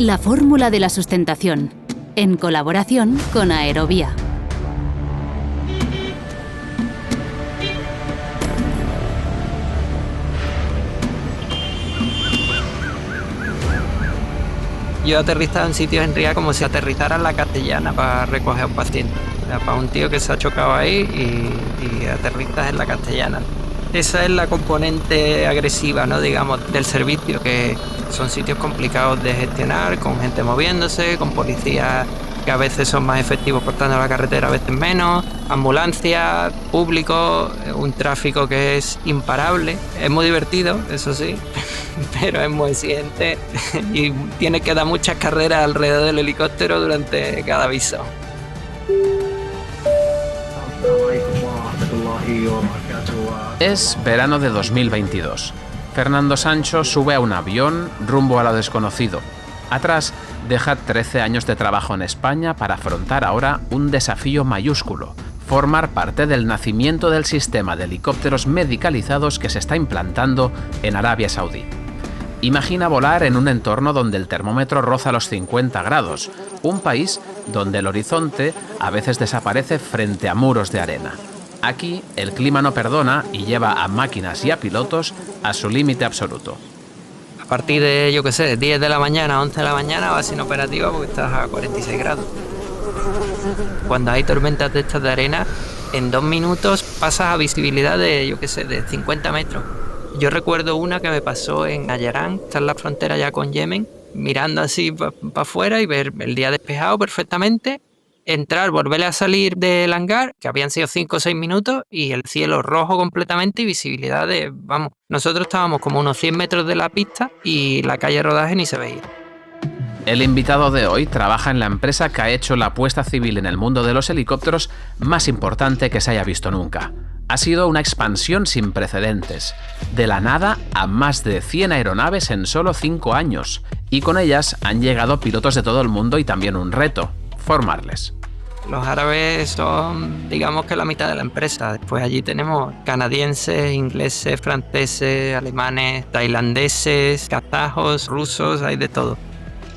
La fórmula de la sustentación, en colaboración con Aerovía. Yo he aterrizado en sitios en Riad como si aterrizara en la Castellana para recoger a un paciente. O sea, para un tío que se ha chocado ahí y aterrizas en la Castellana. Esa es la componente agresiva, ¿no? Digamos, del servicio, que son sitios complicados de gestionar, con gente moviéndose, con policías que a veces son más efectivos cortando la carretera, a veces menos, ambulancias, público, un tráfico que es imparable. Es muy divertido, eso sí, pero es muy exigente y tiene que dar muchas carreras alrededor del helicóptero durante cada aviso. Es verano de 2022. Fernando Sancho sube a un avión rumbo a lo desconocido. Atrás deja 13 años de trabajo en España para afrontar ahora un desafío mayúsculo: formar parte del nacimiento del sistema de helicópteros medicalizados que se está implantando en Arabia Saudí. Imagina volar en un entorno donde el termómetro roza los 50 grados, un país donde el horizonte a veces desaparece frente a muros de arena. Aquí el clima no perdona y lleva a máquinas y a pilotos a su límite absoluto. A partir de, 10 de la mañana, 11 de la mañana vas sin operativa porque estás a 46 grados. Cuando hay tormentas de estas de arena, en 2 minutos pasas a visibilidad de, de 50 metros. Yo recuerdo una que me pasó en Ayarán, está en la frontera ya con Yemen, mirando así para afuera y ver el día despejado perfectamente, entrar, volver a salir del hangar, que habían sido 5 o 6 minutos, y el cielo rojo completamente y visibilidad de, vamos, nosotros estábamos como unos 100 metros de la pista y la calle rodaje ni se veía. El invitado de hoy trabaja en la empresa que ha hecho la apuesta civil en el mundo de los helicópteros más importante que se haya visto nunca. Ha sido una expansión sin precedentes, de la nada a más de 100 aeronaves en solo 5 años, y con ellas han llegado pilotos de todo el mundo y también un reto: formarles. Los árabes son, digamos, que la mitad de la empresa. Después allí tenemos canadienses, ingleses, franceses, alemanes, tailandeses, kazajos, rusos, hay de todo.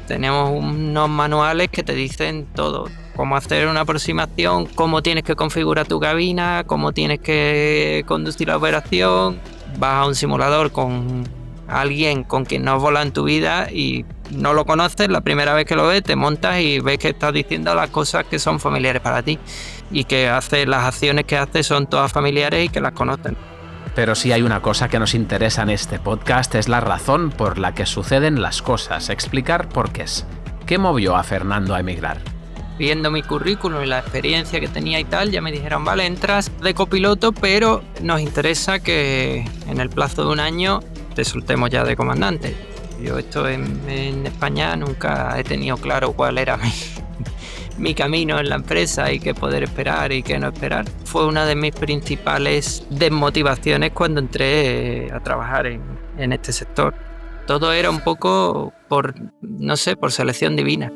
Tenemos unos manuales que te dicen todo: cómo hacer una aproximación, cómo tienes que configurar tu cabina, cómo tienes que conducir la operación. Vas a un simulador con alguien con quien no has volado en tu vida y no lo conoces, la primera vez que lo ves te montas y ves que estás diciendo las cosas que son familiares para ti y que las acciones que haces son todas familiares y que las conocen. Pero si hay una cosa que nos interesa en este podcast, es la razón por la que suceden las cosas, explicar por qué es. ¿Qué movió a Fernando a emigrar? Viendo mi currículum y la experiencia que tenía y tal, ya me dijeron, vale, entras de copiloto, pero nos interesa que en el plazo de 1 año te soltemos ya de comandante. Yo esto en España nunca he tenido claro cuál era mi camino en la empresa y qué poder esperar y qué no esperar. Fue una de mis principales desmotivaciones cuando entré a trabajar en este sector. Todo era un poco por selección divina.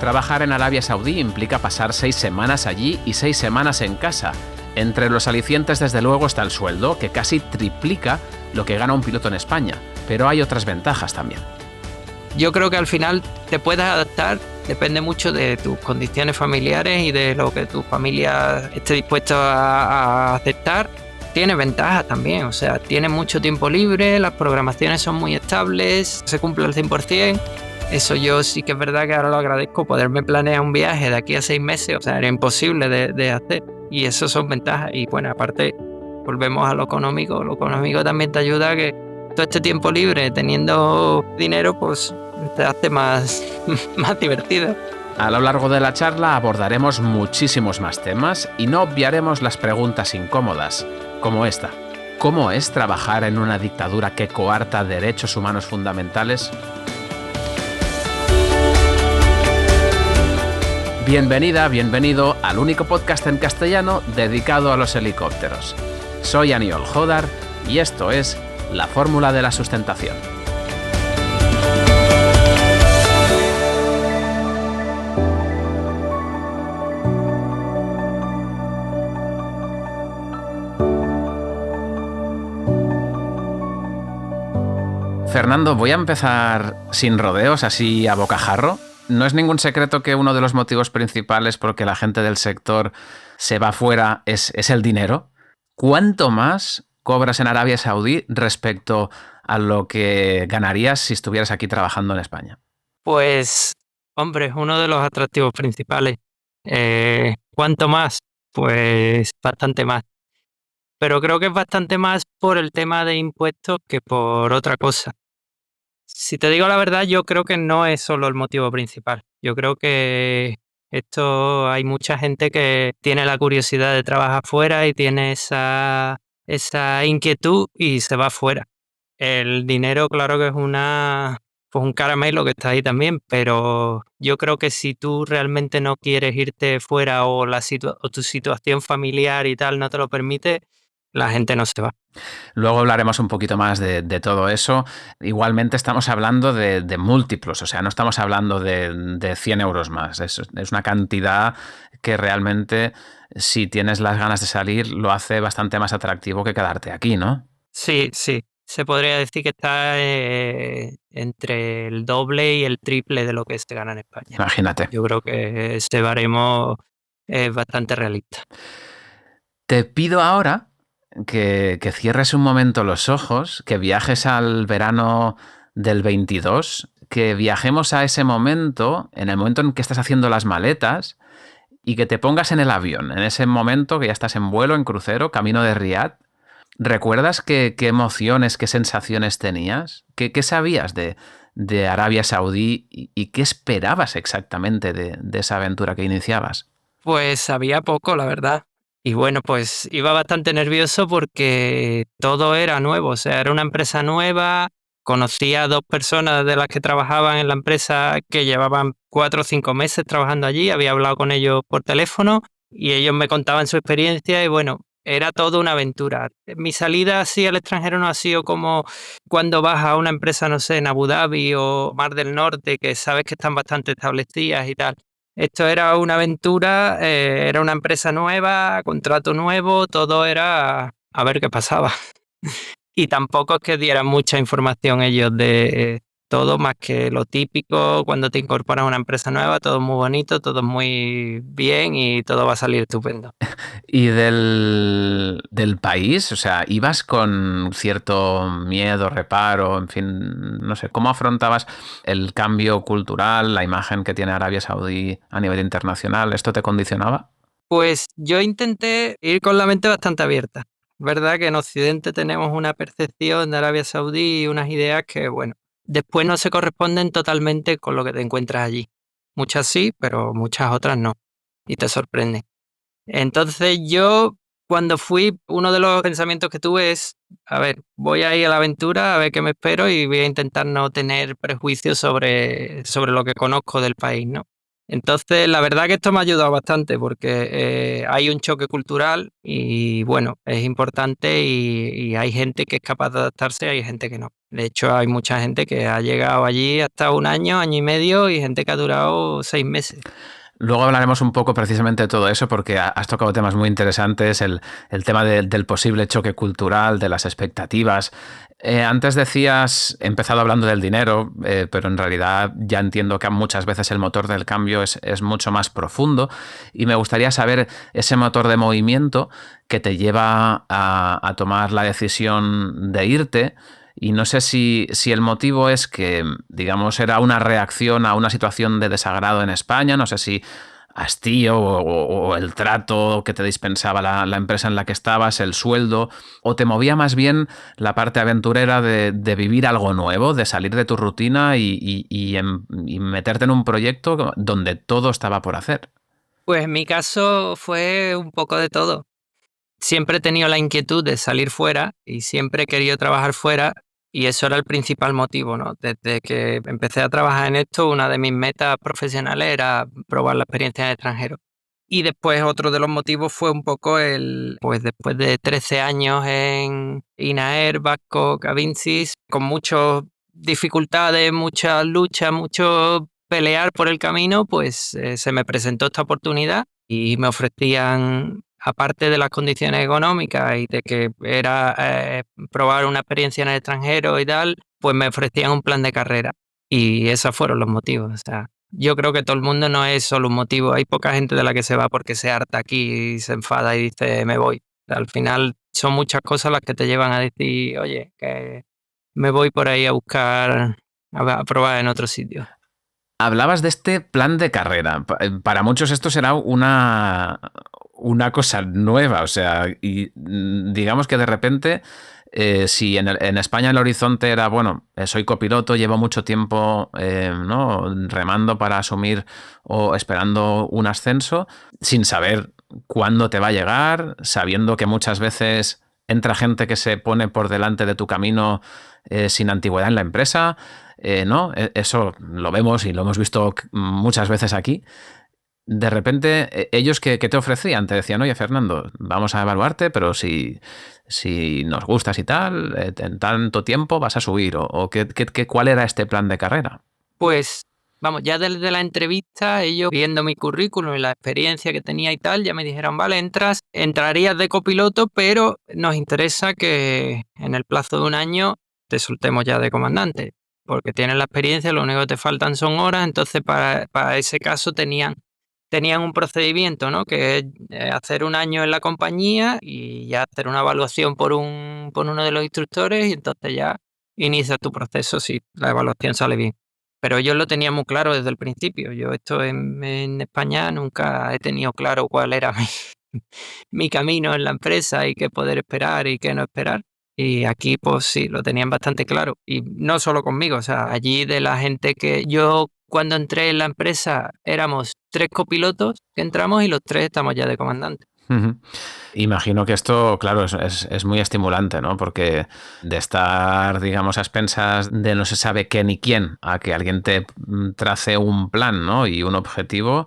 Trabajar en Arabia Saudí implica pasar 6 semanas allí y 6 semanas en casa. Entre los alicientes, desde luego, está el sueldo, que casi triplica lo que gana un piloto en España. Pero hay otras ventajas también. Yo creo que al final te puedes adaptar, depende mucho de tus condiciones familiares y de lo que tu familia esté dispuesta a aceptar. Tiene ventajas también, o sea, tienes mucho tiempo libre, las programaciones son muy estables, se cumple al 100%. Eso yo sí que es verdad que ahora lo agradezco, poderme planear un viaje de aquí a 6 meses, o sea, era imposible de hacer. Y eso son ventajas. Y bueno, aparte, volvemos a lo económico. Lo económico también te ayuda a que todo este tiempo libre, teniendo dinero, pues te hace más divertido. A lo largo de la charla abordaremos muchísimos más temas y no obviaremos las preguntas incómodas, como esta. ¿Cómo es trabajar en una dictadura que coarta derechos humanos fundamentales? Bienvenida, bienvenido al único podcast en castellano dedicado a los helicópteros. Soy Aniol Jodar y esto es La Fórmula de la Sustentación. Fernando, voy a empezar sin rodeos, así a bocajarro. No es ningún secreto que uno de los motivos principales por que la gente del sector se va fuera es el dinero. ¿Cuánto más cobras en Arabia Saudí respecto a lo que ganarías si estuvieras aquí trabajando en España? Pues, hombre, es uno de los atractivos principales. ¿Cuánto más? Pues bastante más. Pero creo que es bastante más por el tema de impuestos que por otra cosa. Si te digo la verdad, yo creo que no es solo el motivo principal. Yo creo que hay mucha gente que tiene la curiosidad de trabajar fuera y tiene esa inquietud y se va fuera. El dinero, claro que es pues un caramelo que está ahí también, pero yo creo que si tú realmente no quieres irte fuera o o tu situación familiar y tal no te lo permite, la gente no se va. Luego hablaremos un poquito más de todo eso. Igualmente estamos hablando de múltiplos, o sea, no estamos hablando de 100 euros más. Es una cantidad que realmente, si tienes las ganas de salir, lo hace bastante más atractivo que quedarte aquí, ¿no? Sí, sí. Se podría decir que está entre el doble y el triple de lo que se gana en España. Imagínate. Yo creo que este baremo es bastante realista. Te pido ahora que cierres un momento los ojos, que viajes al verano del 22, que viajemos a ese momento, en el momento en que estás haciendo las maletas, y que te pongas en el avión, en ese momento que ya estás en vuelo, en crucero, camino de Riad. ¿Recuerdas qué emociones, qué sensaciones tenías? ¿Qué sabías de Arabia Saudí y qué esperabas exactamente de esa aventura que iniciabas? Pues sabía poco, la verdad. Y bueno, pues iba bastante nervioso porque todo era nuevo, o sea, era una empresa nueva. Conocía a 2 personas de las que trabajaban en la empresa que llevaban 4 o 5 meses trabajando allí. Había hablado con ellos por teléfono y ellos me contaban su experiencia y bueno, era toda una aventura. Mi salida así al extranjero no ha sido como cuando vas a una empresa, no sé, en Abu Dhabi o Mar del Norte, que sabes que están bastante establecidas y tal. Esto era una aventura, era una empresa nueva, contrato nuevo, todo era a ver qué pasaba. Y tampoco es que dieran mucha información ellos de todo, más que lo típico cuando te incorporas a una empresa nueva, todo muy bonito, todo muy bien y todo va a salir estupendo. ¿Y del país? O sea, ¿ibas con cierto miedo, reparo, en fin, no sé, cómo afrontabas el cambio cultural, la imagen que tiene Arabia Saudí a nivel internacional? ¿Esto te condicionaba? Pues yo intenté ir con la mente bastante abierta. Verdad que en Occidente tenemos una percepción de Arabia Saudí y unas ideas que, bueno, después no se corresponden totalmente con lo que te encuentras allí. Muchas sí, pero muchas otras no. Y te sorprenden. Entonces yo, cuando fui, uno de los pensamientos que tuve es, a ver, voy a ir a la aventura, a ver qué me espero y voy a intentar no tener prejuicios sobre lo que conozco del país, ¿no? Entonces, la verdad que esto me ha ayudado bastante porque hay un choque cultural y bueno, es importante y hay gente que es capaz de adaptarse y hay gente que no. De hecho, hay mucha gente que ha llegado allí hasta un año, año y medio y gente que ha durado 6 meses. Luego hablaremos un poco precisamente de todo eso porque has tocado temas muy interesantes, el tema del posible choque cultural, de las expectativas. Antes decías, he empezado hablando del dinero, pero en realidad ya entiendo que muchas veces el motor del cambio es mucho más profundo y me gustaría saber ese motor de movimiento que te lleva a tomar la decisión de irte. Y no sé si el motivo es que, digamos, era una reacción a una situación de desagrado en España, no sé si hastío o el trato que te dispensaba la empresa en la que estabas, el sueldo, o te movía más bien la parte aventurera de vivir algo nuevo, de salir de tu rutina y meterte en un proyecto donde todo estaba por hacer. Pues en mi caso fue un poco de todo. Siempre he tenido la inquietud de salir fuera y siempre he querido trabajar fuera y eso era el principal motivo, ¿no? Desde que empecé a trabajar en esto, una de mis metas profesionales era probar la experiencia en el extranjero. Y después otro de los motivos fue un poco pues después de 13 años en INAER, Babcock, Avincis, con muchas dificultades, muchas luchas, mucho pelear por el camino, pues se me presentó esta oportunidad y me ofrecían aparte de las condiciones económicas y de que era probar una experiencia en el extranjero y tal, pues me ofrecían un plan de carrera. Y esos fueron los motivos. O sea, yo creo que todo el mundo no es solo un motivo. Hay poca gente de la que se va porque se harta aquí y se enfada y dice me voy. O sea, al final son muchas cosas las que te llevan a decir, oye, que me voy por ahí a buscar, a probar en otro sitio. Hablabas de este plan de carrera. Para muchos esto será una cosa nueva, o sea, y digamos que de repente, si en España el horizonte era, bueno, soy copiloto, llevo mucho tiempo ¿no? remando para asumir o esperando un ascenso, sin saber cuándo te va a llegar, sabiendo que muchas veces entra gente que se pone por delante de tu camino sin antigüedad en la empresa. ¿No? Eso lo vemos y lo hemos visto muchas veces aquí. De repente, ellos ¿qué te ofrecían? Te decían, oye, Fernando, vamos a evaluarte, pero si nos gustas y tal, en tanto tiempo vas a subir. ¿O cuál era este plan de carrera? Pues, vamos, ya desde la entrevista, ellos viendo mi currículum y la experiencia que tenía y tal, ya me dijeron, vale, entrarías de copiloto, pero nos interesa que en el plazo de un año te soltemos ya de comandante, porque tienes la experiencia, lo único que te faltan son horas, entonces para ese caso tenían un procedimiento, ¿no? Que es hacer un año en la compañía y ya hacer una evaluación por uno de los instructores y entonces ya inicias tu proceso si la evaluación sale bien. Pero yo lo tenía muy claro desde el principio. Yo esto en España nunca he tenido claro cuál era mi camino en la empresa y qué poder esperar y qué no esperar. Y aquí pues sí, lo tenían bastante claro. Y no solo conmigo, o sea, allí de la gente que yo cuando entré en la empresa éramos 3 copilotos que entramos y los 3 estamos ya de comandante. Imagino que esto, claro, es muy estimulante, ¿no? Porque de estar, digamos, a expensas de no se sabe qué ni quién, a que alguien te trace un plan, ¿no? Y un objetivo,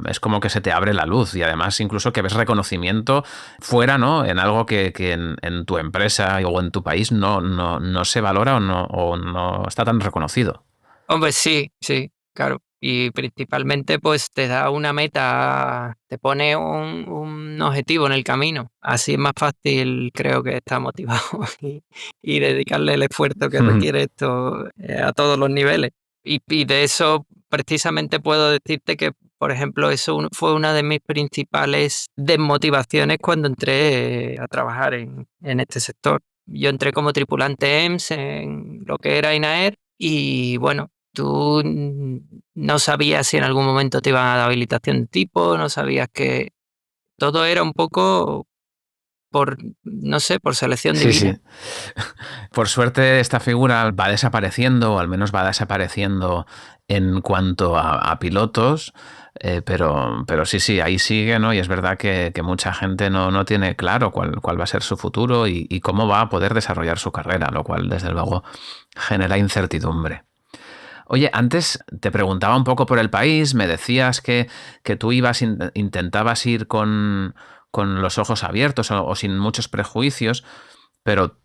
es como que se te abre la luz y además incluso que ves reconocimiento fuera, ¿no? En algo que en tu empresa o en tu país no se valora o no está tan reconocido. Hombre, sí, sí, claro. Y principalmente, pues te da una meta, te pone un objetivo en el camino. Así es más fácil, creo que estar motivado y dedicarle el esfuerzo que requiere esto a todos los niveles. Y de eso, precisamente puedo decirte que, por ejemplo, fue una de mis principales desmotivaciones cuando entré a trabajar en este sector. Yo entré como tripulante EMS en lo que era INAER y bueno, tú no sabías si en algún momento te iban a dar habilitación de tipo, no sabías que todo era un poco por, no sé, por selección Sí, divina. sí. Por suerte esta figura va desapareciendo, o al menos va desapareciendo en cuanto a pilotos, pero sí, ahí sigue, ¿no? Y es verdad que mucha gente no tiene claro cuál va a ser su futuro y cómo va a poder desarrollar su carrera, lo cual desde luego genera incertidumbre. Oye, antes te preguntaba un poco por el país, me decías que tú intentabas ir con los ojos abiertos o sin muchos prejuicios, pero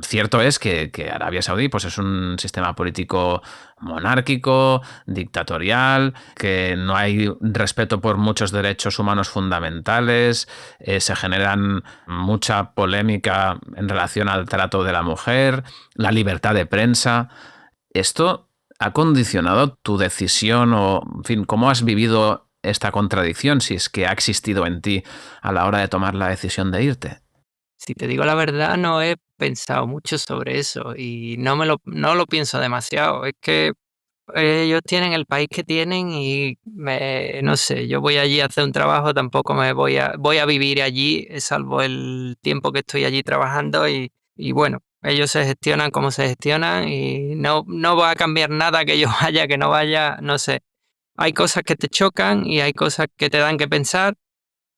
cierto es que Arabia Saudí pues, es un sistema político monárquico, dictatorial, que no hay respeto por muchos derechos humanos fundamentales, se generan mucha polémica en relación al trato de la mujer, la libertad de prensa. ¿Esto ha condicionado tu decisión o, en fin, cómo has vivido esta contradicción, si es que ha existido en ti a la hora de tomar la decisión de irte? Si te digo la verdad, no he pensado mucho sobre eso y no lo pienso demasiado. Es que ellos tienen el país que tienen y no sé, yo voy allí a hacer un trabajo, tampoco voy a vivir allí, salvo el tiempo que estoy allí trabajando y bueno, ellos se gestionan como se gestionan y no va a cambiar nada que yo vaya, que no vaya, no sé. Hay cosas que te chocan y hay cosas que te dan que pensar.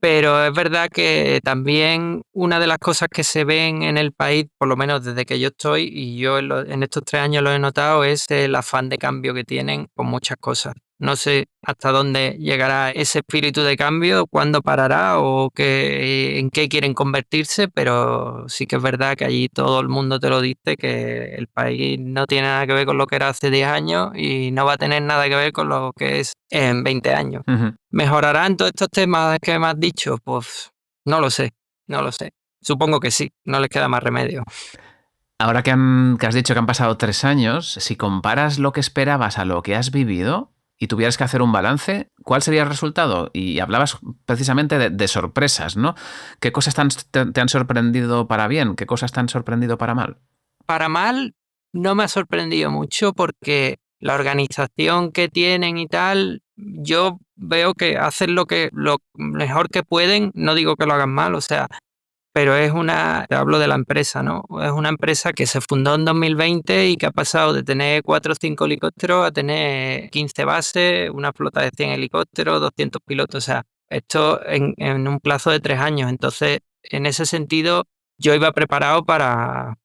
Pero es verdad que también una de las cosas que se ven en el país, por lo menos desde que yo estoy, y yo en estos 3 años lo he notado, es el afán de cambio que tienen con muchas cosas. No sé hasta dónde llegará ese espíritu de cambio, cuándo parará o en qué quieren convertirse, pero sí que es verdad que allí todo el mundo te lo dice, que el país no tiene nada que ver con lo que era hace 10 años y no va a tener nada que ver con lo que es en 20 años. Ujú. ¿Mejorarán todos estos temas que me has dicho? Pues No lo sé, no lo sé. Supongo que sí, no les queda más remedio. Ahora que has dicho que han pasado 3 años, si comparas lo que esperabas a lo que has vivido y tuvieras que hacer un balance, ¿cuál sería el resultado? Y hablabas precisamente de sorpresas, ¿no? ¿Qué cosas te han sorprendido para bien? ¿Qué cosas te han sorprendido para mal? Para mal, no me ha sorprendido mucho porque la organización que tienen y tal, yo veo que hacen lo mejor que pueden, no digo que lo hagan mal, o sea, pero te hablo de la empresa, ¿no? Es una empresa que se fundó en 2020 y que ha pasado de tener 4 o 5 helicópteros a tener 15 bases, una flota de 100 helicópteros, 200 pilotos, o sea, esto en un plazo de 3 años. Entonces, en ese sentido, yo iba preparado para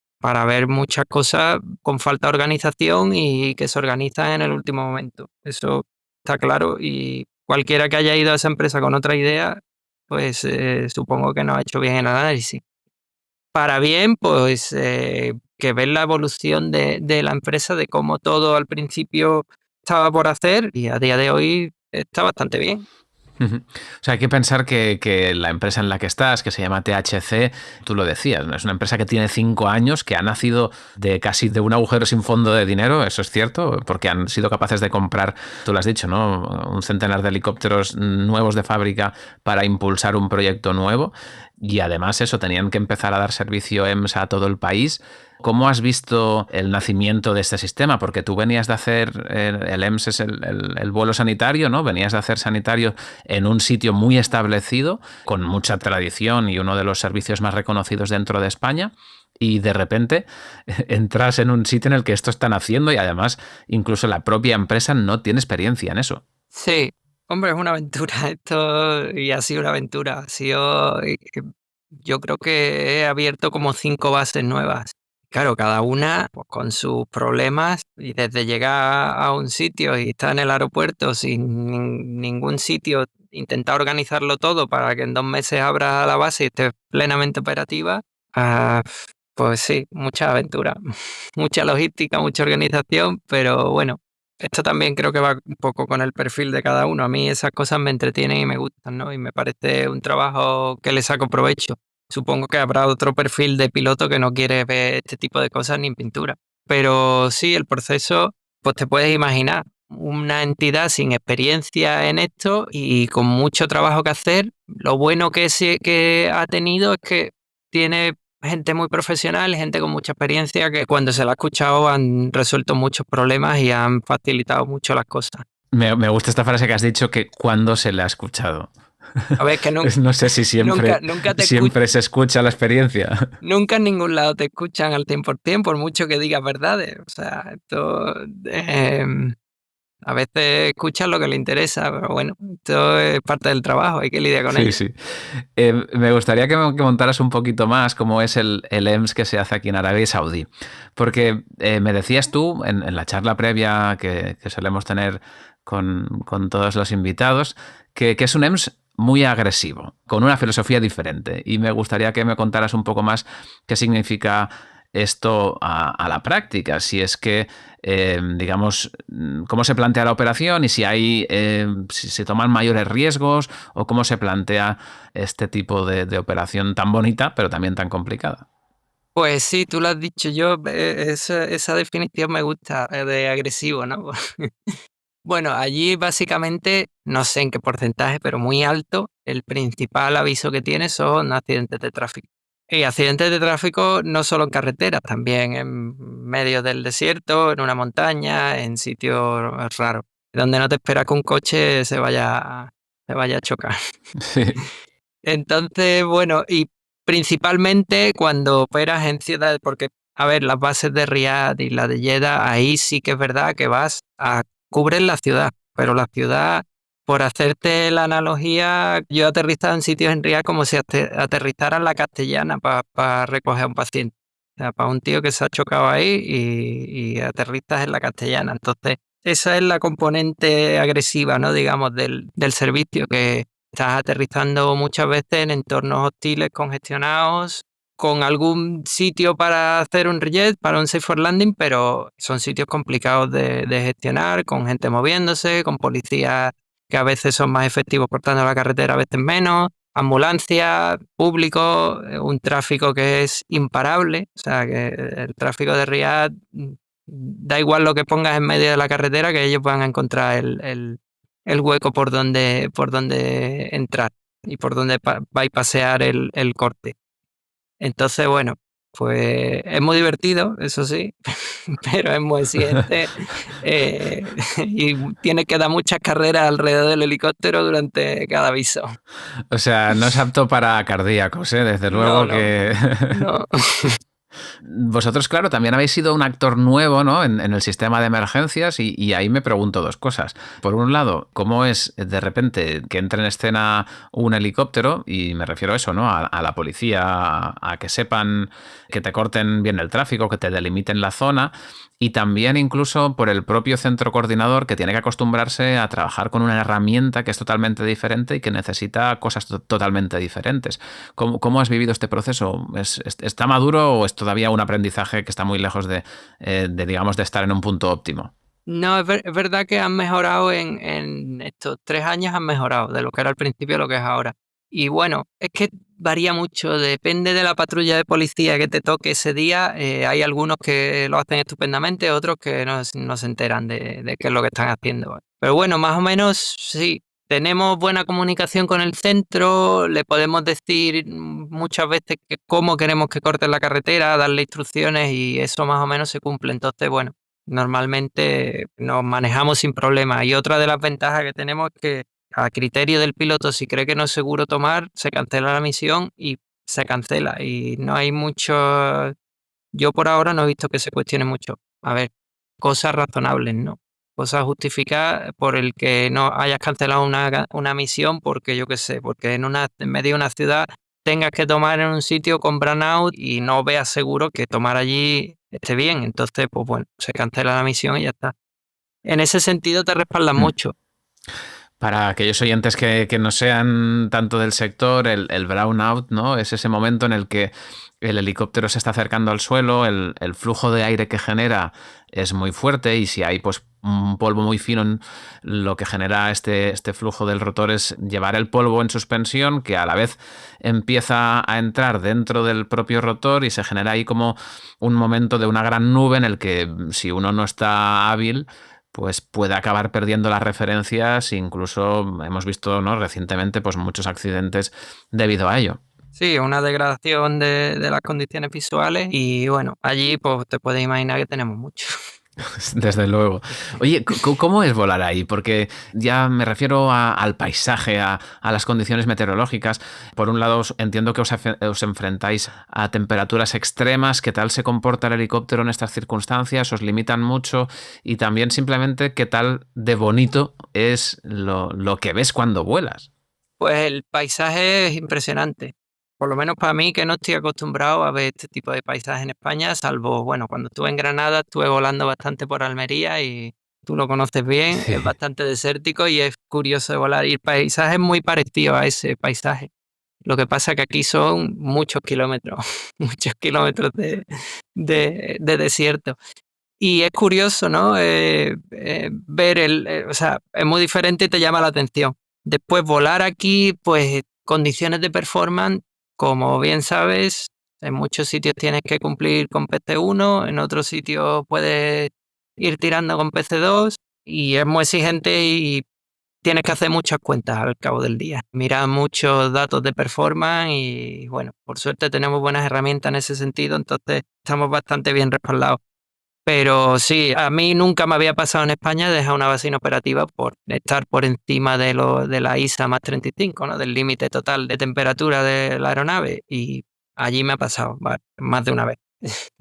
ver muchas cosas con falta de organización y que se organizan en el último momento. Eso está claro y cualquiera que haya ido a esa empresa con otra idea pues supongo que no ha hecho bien el análisis. Para bien, pues que ver la evolución de la empresa, de cómo todo al principio estaba por hacer y a día de hoy está bastante bien. Ujú. O sea, hay que pensar que la empresa en la que estás, que se llama THC, tú lo decías, ¿no? Es una empresa que tiene 5 años, que ha nacido de casi de un agujero sin fondo de dinero, eso es cierto, porque han sido capaces de comprar, tú lo has dicho, ¿no? Un centenar de helicópteros nuevos de fábrica para impulsar un proyecto nuevo. Y además eso, tenían que empezar a dar servicio EMS a todo el país. ¿Cómo has visto el nacimiento de este sistema? Porque tú venías de hacer, el EMS es el vuelo sanitario, ¿no? Venías de hacer sanitario en un sitio muy establecido, con mucha tradición y uno de los servicios más reconocidos dentro de España. Y de repente entras en un sitio en el que esto están haciendo y además incluso la propia empresa no tiene experiencia en eso. Sí, hombre, es una aventura esto y ha sido una aventura. Yo creo que he abierto como 5 bases nuevas. Claro, cada una pues, con sus problemas y desde llegar a un sitio y estar en el aeropuerto sin ningún sitio, intentar organizarlo todo para que en 2 meses abra la base y esté plenamente operativa. ah, pues sí, mucha aventura, mucha logística, mucha organización, pero bueno, esto también creo que va un poco con el perfil de cada uno. A mí esas cosas me entretienen y me gustan, ¿no? Y me parece un trabajo que le saco provecho. Supongo que habrá otro perfil de piloto que no quiere ver este tipo de cosas ni en pintura. Pero sí, el proceso, pues te puedes imaginar, una entidad sin experiencia en esto y con mucho trabajo que hacer. Lo bueno que ha tenido es que tiene gente muy profesional, gente con mucha experiencia que cuando se la ha escuchado han resuelto muchos problemas y han facilitado mucho las cosas. Me gusta esta frase que has dicho, que cuando se le ha escuchado. A ver, que No sé si nunca te escuchan, siempre se escucha la experiencia. nunca en ningún lado te escuchan al 100% por mucho que digas verdades. O sea, esto a veces escuchan lo que le interesa, pero bueno, esto es parte del trabajo, hay que lidiar con Sí, ello. sí. Me gustaría que montaras un poquito más cómo es el EMS que se hace aquí en Arabia Saudí. Porque me decías tú en la charla previa que solemos tener con todos los invitados, que es un EMS muy agresivo, con una filosofía diferente. Y me gustaría que me contaras un poco más qué significa esto a la práctica, si es que, digamos, cómo se plantea la operación y si se toman mayores riesgos o cómo se plantea este tipo de operación tan bonita, pero también tan complicada. Pues sí, tú lo has dicho yo, esa definición me gusta, de agresivo, ¿no? Bueno, allí básicamente, no sé en qué porcentaje, pero muy alto, el principal aviso que tiene son accidentes de tráfico. Y accidentes de tráfico no solo en carreteras, también en medio del desierto, en una montaña, en sitios raros, donde no te esperas que un coche se vaya a chocar. Sí. Entonces, bueno, y principalmente cuando operas en ciudades, porque, a ver, las bases de Riad y la de Jeddah, ahí sí que es verdad que cubres la ciudad, pero la ciudad, por hacerte la analogía, yo he aterrizado en sitios en Riad como si aterrizara en la Castellana para recoger a un paciente. O sea, para un tío que se ha chocado ahí y aterrizas en la Castellana. Entonces, esa es la componente agresiva, ¿no? Digamos, del servicio, que estás aterrizando muchas veces en entornos hostiles, congestionados, con algún sitio para hacer un rejet, para un safe for landing, pero son sitios complicados de gestionar, con gente moviéndose, con policías que a veces son más efectivos cortando la carretera, a veces menos. ambulancia, público, un tráfico que es imparable, o sea que el tráfico de Riad, da igual lo que pongas en medio de la carretera, que ellos van a encontrar el hueco por donde entrar y por donde bypassear el corte. Entonces, bueno, pues es muy divertido, eso sí, pero es muy exigente y tienes que dar muchas carreras alrededor del helicóptero durante cada aviso. O sea, no es apto para cardíacos, ¿eh? Desde luego No, que... no. Vosotros, claro, también habéis sido un actor nuevo, ¿no? en el sistema de emergencias y ahí me pregunto dos cosas. Por un lado, ¿cómo es de repente que entre en escena un helicóptero? Y me refiero a eso, ¿no? A la policía, a que sepan que te corten bien el tráfico, que te delimiten la zona. Y también incluso por el propio centro coordinador que tiene que acostumbrarse a trabajar con una herramienta que es totalmente diferente y que necesita cosas totalmente diferentes. ¿Cómo has vivido este proceso? ¿Está maduro o es todavía un aprendizaje que está muy lejos digamos, de estar en un punto óptimo? No, es verdad que han mejorado en estos 3 años, han mejorado de lo que era al principio a lo que es ahora. Y bueno, es que varía mucho, depende de la patrulla de policía que te toque ese día. Hay algunos que lo hacen estupendamente, otros que no se enteran de qué es lo que están haciendo. Pero bueno, más o menos sí, tenemos buena comunicación con el centro, le podemos decir muchas veces cómo queremos que corten la carretera, darle instrucciones y eso más o menos se cumple. Entonces, bueno, normalmente nos manejamos sin problema. Y otra de las ventajas que tenemos es que a criterio del piloto, si cree que no es seguro tomar, se cancela la misión y se cancela. Y no hay mucho, yo por ahora no he visto que se cuestione mucho. A ver, cosas razonables, ¿no? Cosas justificadas por el que no hayas cancelado una misión porque yo qué sé, porque en medio de una ciudad tengas que tomar en un sitio con brownout y no veas seguro que tomar allí esté bien. Entonces, pues bueno, se cancela la misión y ya está. En ese sentido te respaldan mucho. Para aquellos oyentes que no sean tanto del sector, el brownout, ¿no? Es ese momento en el que el helicóptero se está acercando al suelo, el flujo de aire que genera es muy fuerte y si hay pues un polvo muy fino, lo que genera este flujo del rotor es llevar el polvo en suspensión que a la vez empieza a entrar dentro del propio rotor y se genera ahí como un momento de una gran nube en el que si uno no está hábil pues puede acabar perdiendo las referencias, incluso hemos visto, ¿no? Recientemente pues muchos accidentes debido a ello. Sí, una degradación de las condiciones visuales y bueno, allí pues te puedes imaginar que tenemos mucho. Desde luego. Oye, ¿cómo es volar ahí? Porque ya me refiero al paisaje, a las condiciones meteorológicas. Por un lado, entiendo que os enfrentáis a temperaturas extremas. ¿Qué tal se comporta el helicóptero en estas circunstancias? ¿Os limitan mucho? Y también simplemente, ¿qué tal de bonito es lo que ves cuando vuelas? Pues el paisaje es impresionante. Por lo menos para mí, que no estoy acostumbrado a ver este tipo de paisaje en España, salvo, bueno, cuando estuve en Granada, estuve volando bastante por Almería y tú lo conoces bien, Sí. es bastante desértico y es curioso de volar. Y el paisaje es muy parecido a ese paisaje. Lo que pasa que aquí son muchos kilómetros, muchos kilómetros de desierto. Y es curioso, ¿no? Ver o sea, es muy diferente y te llama la atención. Después volar aquí, pues condiciones de performance, como bien sabes, en muchos sitios tienes que cumplir con PC1, en otros sitios puedes ir tirando con PC2 y es muy exigente y tienes que hacer muchas cuentas al cabo del día. Mira muchos datos de performance y bueno, por suerte tenemos buenas herramientas en ese sentido, entonces estamos bastante bien respaldados. Pero sí, a mí nunca me había pasado en España dejar una base inoperativa por estar por encima de la ISA más 35, ¿no? Del límite total de temperatura de la aeronave. Y allí me ha pasado, más de una vez.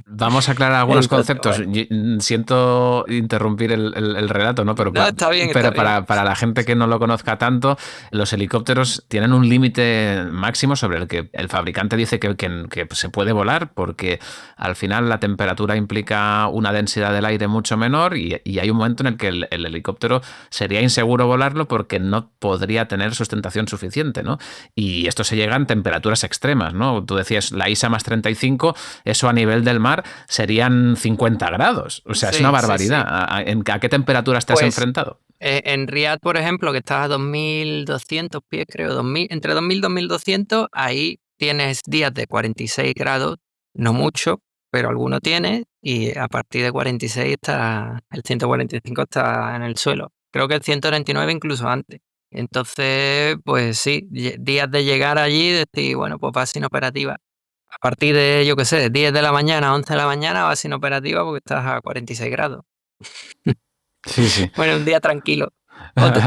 Vamos a aclarar algunos Entonces, conceptos. bueno. Siento interrumpir el relato, ¿no? Pero, No, está bien, está pero bien. para la gente que no lo conozca tanto, los helicópteros tienen un límite máximo sobre el que el fabricante dice que se puede volar porque al final la temperatura implica una densidad del aire mucho menor y hay un momento en el que el helicóptero sería inseguro volarlo porque no podría tener sustentación suficiente, ¿no? Y esto se llega en temperaturas extremas, ¿no? Tú decías la ISA más 35, eso a nivel del mar serían 50 grados. O sea, es una Sí, sí, barbaridad. sí. ¿A qué temperaturas te has Pues enfrentado? En Riad, por ejemplo, que estás a 2.200 pies, creo, 2000, entre 2.000 y 2.200, ahí tienes días de 46 grados, no mucho, pero alguno tienes, y a partir de 46 el 145 está en el suelo. Creo que el 139 incluso antes. Entonces, pues sí, días de llegar allí y decir, bueno, pues va sin operativa. A partir de, yo qué sé, 10 de la mañana, 11 de la mañana, va sin operativa porque estás a 46 grados. Sí, sí. Bueno, un día tranquilo.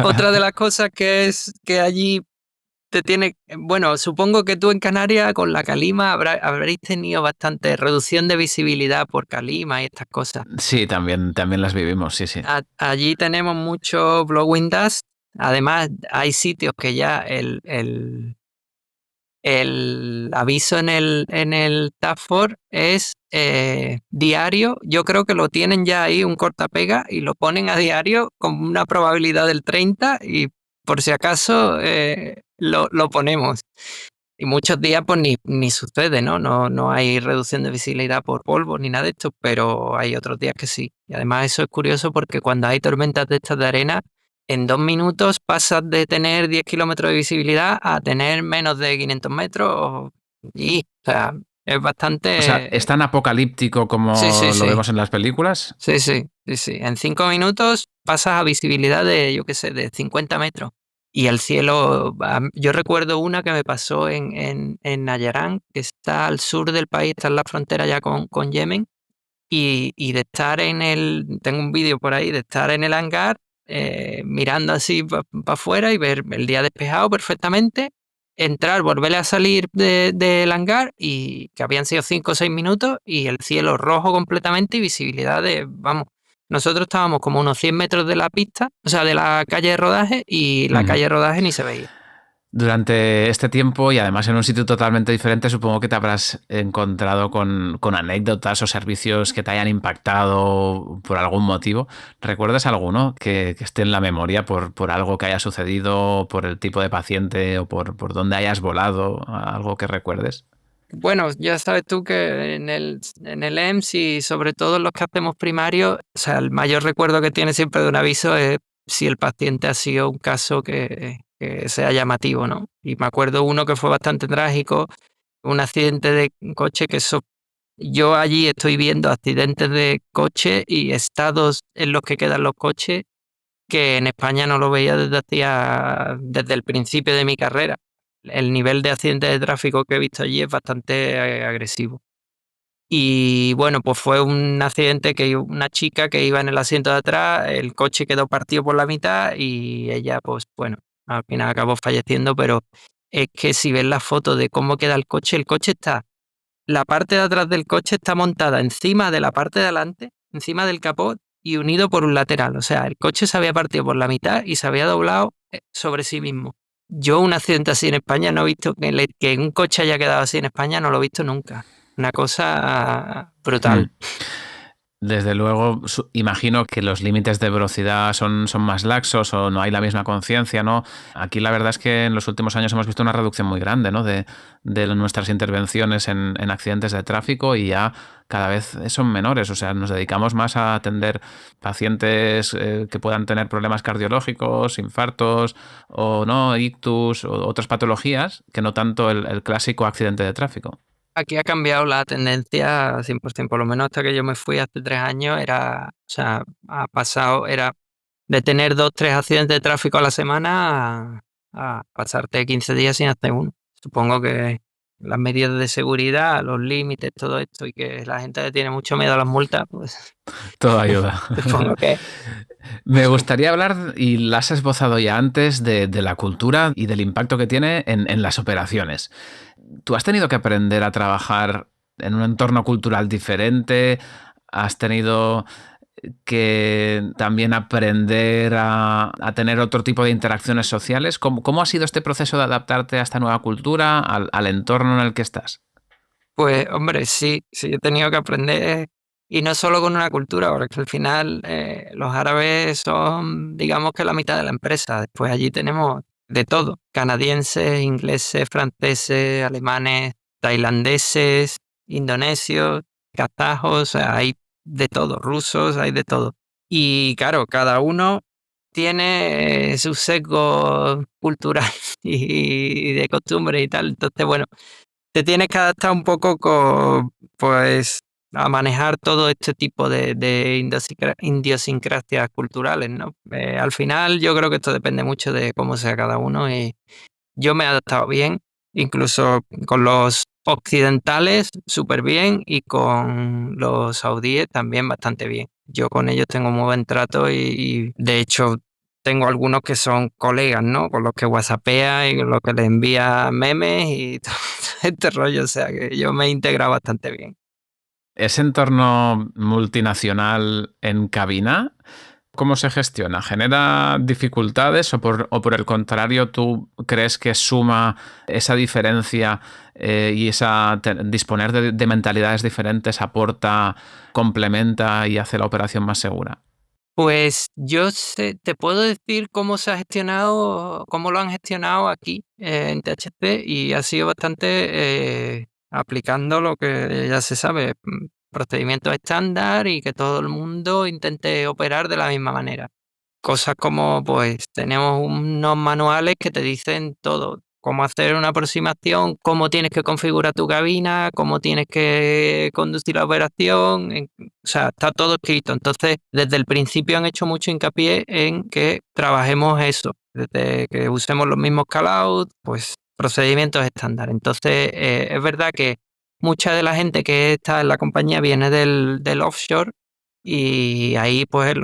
Otra de las cosas que es que allí te tiene, bueno, supongo que tú en Canarias con la calima habréis tenido bastante reducción de visibilidad por calima y estas cosas. Sí, también las vivimos, sí, sí. Allí tenemos mucho blowing dust. Además, hay sitios que ya el aviso en el Task Force es diario. Yo creo que lo tienen ya ahí, un cortapega, y lo ponen a diario con una probabilidad del 30 y por si acaso lo ponemos. Y muchos días pues ni sucede, ¿no? No hay reducción de visibilidad por polvo ni nada de esto, pero hay otros días que sí. Y además eso es curioso porque cuando hay tormentas de estas de arena, en 2 minutos pasas de tener 10 kilómetros de visibilidad a tener menos de 500 metros. Y, o sea, es O sea, ¿es bastante... tan apocalíptico Sí, sí, como lo sí. vemos en las películas? Sí, sí, sí, sí. En 5 minutos pasas a visibilidad de, yo qué sé, de 50 metros. Y el cielo, yo recuerdo una que me pasó en Nayarán, que está al sur del país, está en la frontera ya con Yemen, y de estar tengo un vídeo por ahí, de estar en el hangar, mirando así para afuera y ver el día despejado perfectamente, entrar, volver a salir del hangar y que habían sido 5 o 6 minutos y el cielo rojo completamente y visibilidad de, vamos, nosotros estábamos como unos 100 metros de la pista, o sea, de la calle de rodaje y la Ujú. calle de rodaje ni se veía. Durante este tiempo y además en un sitio totalmente diferente, supongo que te habrás encontrado con anécdotas o servicios que te hayan impactado por algún motivo. ¿Recuerdas alguno que esté en la memoria por algo que haya sucedido, por el tipo de paciente o por dónde hayas volado? ¿Algo que recuerdes? Bueno, ya sabes tú que en el EMS y sobre todo en los que hacemos primarios, o sea, el mayor recuerdo que tiene siempre de un aviso es si el paciente ha sido un caso que sea llamativo, ¿no? Y me acuerdo uno que fue bastante trágico, un accidente de coche que eso, yo allí estoy viendo accidentes de coche y estados en los que quedan los coches que en España no lo veía desde el principio de mi carrera. El nivel de accidentes de tráfico que he visto allí es bastante agresivo. Y bueno, pues fue un accidente que una chica que iba en el asiento de atrás, el coche quedó partido por la mitad y ella, pues bueno, al final acabó falleciendo, pero es que si ves la foto de cómo queda el coche está, la parte de atrás del coche está montada encima de la parte de adelante, encima del capó y unido por un lateral. O sea, el coche se había partido por la mitad y se había doblado sobre sí mismo. Yo un accidente así en España no he visto, que un coche haya quedado así en España no lo he visto nunca. Una cosa Hmm. brutal. Desde luego, imagino que los límites de velocidad son más laxos o no hay la misma conciencia, ¿no? Aquí la verdad es que en los últimos años hemos visto una reducción muy grande, ¿no? de nuestras intervenciones en accidentes de tráfico y ya cada vez son menores. O sea, nos dedicamos más a atender pacientes que puedan tener problemas cardiológicos, infartos o no, ictus o otras patologías, que no tanto el clásico accidente de tráfico. Aquí ha cambiado la tendencia 100%, por lo menos hasta que yo me fui hace 3 años, era, o sea, ha pasado, era de tener 2, 3 accidentes de tráfico a la semana a pasarte 15 días sin hacer uno. Supongo que las medidas de seguridad, los límites, todo esto, y que la gente le tiene mucho miedo a las multas, pues Todo ayuda. supongo que Me gustaría hablar, y la has esbozado ya antes, de la cultura y del impacto que tiene en las operaciones. ¿Tú has tenido que aprender a trabajar en un entorno cultural diferente? ¿Has tenido que también aprender a tener otro tipo de interacciones sociales? ¿Cómo ha sido este proceso de adaptarte a esta nueva cultura, al entorno en el que estás? pues hombre, sí, sí he tenido que aprender, y no solo con una cultura, porque al final los árabes son, digamos que la mitad de la empresa. Después allí tenemos de todo, canadienses, ingleses, franceses, alemanes, tailandeses, indonesios, kazajos, o sea, hay de todo, rusos, hay de todo. Y claro, cada uno tiene sus sesgos culturales y de costumbre y tal. Entonces, bueno, te tienes que adaptar un poco pues, a manejar todo este tipo de idiosincrasias culturales, ¿no? Al final yo creo que esto depende mucho de cómo sea cada uno y yo me he adaptado bien, incluso con los occidentales súper bien y con los saudíes también bastante bien. Yo con ellos tengo muy buen trato y de hecho tengo algunos que son colegas, ¿no? Con los que whatsappea y con los que le envía memes y todo este rollo, o sea que yo me he integrado bastante bien. ¿Ese entorno multinacional en cabina, cómo se gestiona? ¿Genera dificultades o por el contrario tú crees que suma esa diferencia y disponer de mentalidades diferentes aporta, complementa y hace la operación más segura? Pues te puedo decir cómo se ha gestionado, cómo lo han gestionado aquí en THC y ha sido bastante aplicando lo que ya se sabe, procedimientos estándar y que todo el mundo intente operar de la misma manera. Cosas como, pues, tenemos unos manuales que te dicen todo, cómo hacer una aproximación, cómo tienes que configurar tu cabina, cómo tienes que conducir la operación, o sea, está todo escrito. Entonces, desde el principio han hecho mucho hincapié en que trabajemos eso, desde que usemos los mismos callouts, pues, procedimientos estándar. Entonces, es verdad que mucha de la gente que está en la compañía viene del offshore y ahí, pues,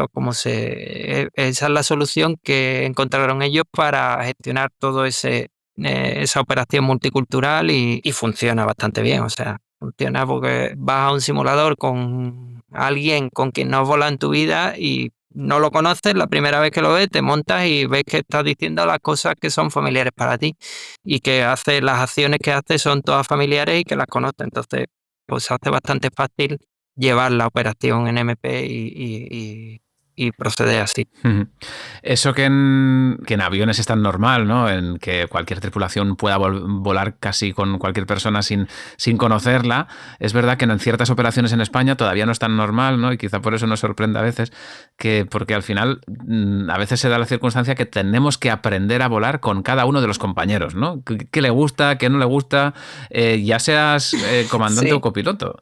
esa es la solución que encontraron ellos para gestionar todo esa operación multicultural y funciona bastante bien. O sea, funciona porque vas a un simulador con alguien con quien no has volado en tu vida y no lo conoces, la primera vez que lo ves, te montas y ves que estás diciendo las cosas que son familiares para ti y que las acciones que hace son todas familiares y que las conoces. Entonces, pues se hace bastante fácil llevar la operación en MP y proceder así. Ujú. Eso que en aviones es tan normal, ¿no? En que cualquier tripulación pueda volar casi con cualquier persona sin conocerla. Es verdad que en ciertas operaciones en España todavía no es tan normal, ¿no? Y quizá por eso nos sorprende a veces, porque al final a veces se da la circunstancia que tenemos que aprender a volar con cada uno de los compañeros, ¿no? ¿Qué le gusta, qué no le gusta? Ya seas comandante o Sí, copiloto,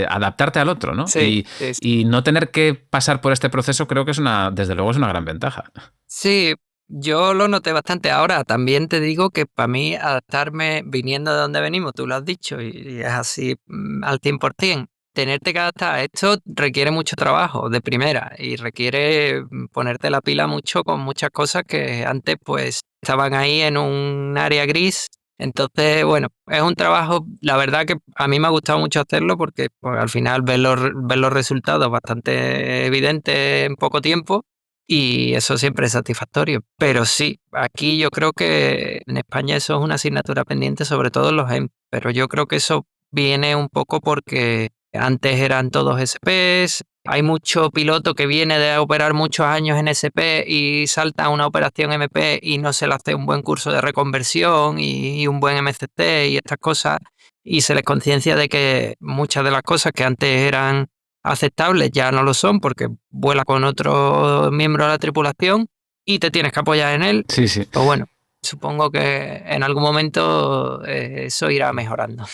adaptarte al otro, ¿no? sí, sí, sí. Y no tener que pasar por este proceso creo que desde luego es una gran ventaja. Sí, yo lo noté bastante. Ahora, también te digo que para mí adaptarme viniendo de donde venimos, tú lo has dicho, y es así al 100%. Tenerte que adaptar a esto requiere mucho trabajo de primera y requiere ponerte la pila mucho con muchas cosas que antes pues estaban ahí en un área gris. Entonces, bueno, es un trabajo, la verdad que a mí me ha gustado mucho hacerlo porque pues, al final ves los resultados bastante evidentes en poco tiempo y eso siempre es satisfactorio. Pero sí, aquí yo creo que en España eso es una asignatura pendiente, sobre todo en los EM. Pero yo creo que eso viene un poco porque antes eran todos SPs. Hay mucho piloto que viene de operar muchos años en SP y salta a una operación MP y no se le hace un buen curso de reconversión y un buen MCT y estas cosas. Y se les conciencia de que muchas de las cosas que antes eran aceptables ya no lo son porque vuela con otro miembro de la tripulación y te tienes que apoyar en él. Sí, sí. Pues bueno, supongo que en algún momento eso irá mejorando.